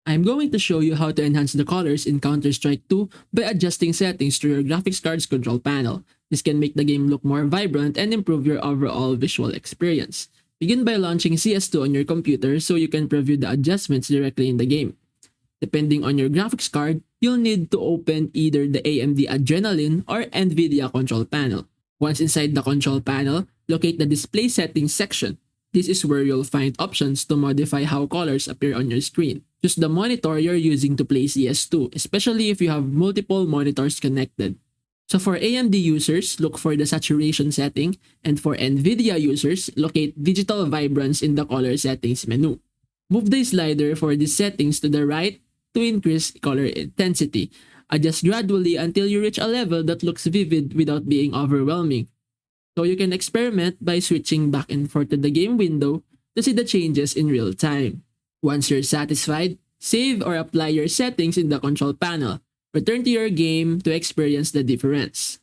I'm going to show you how to enhance the colors in Counter-Strike 2 by adjusting settings to your graphics card's control panel. This can make the game look more vibrant and improve your overall visual experience. Begin by launching CS2 on your computer so you can preview the adjustments directly in the game. Depending on your graphics card, you'll need to open either the AMD Adrenalin or NVIDIA control panel. Once inside the control panel, locate the display settings section. This is where you'll find options to modify how colors appear on your screen. Choose the monitor you're using to play CS2, especially if you have multiple monitors connected. So for AMD users, look for the saturation setting, and for NVIDIA users, locate digital vibrance in the color settings menu. Move the slider for these settings to the right to increase color intensity. Adjust gradually until you reach a level that looks vivid without being overwhelming. So you can experiment by switching back and forth to the game window to see the changes in real time. Once you're satisfied, save or apply your settings in the control panel. Return to your game to experience the difference.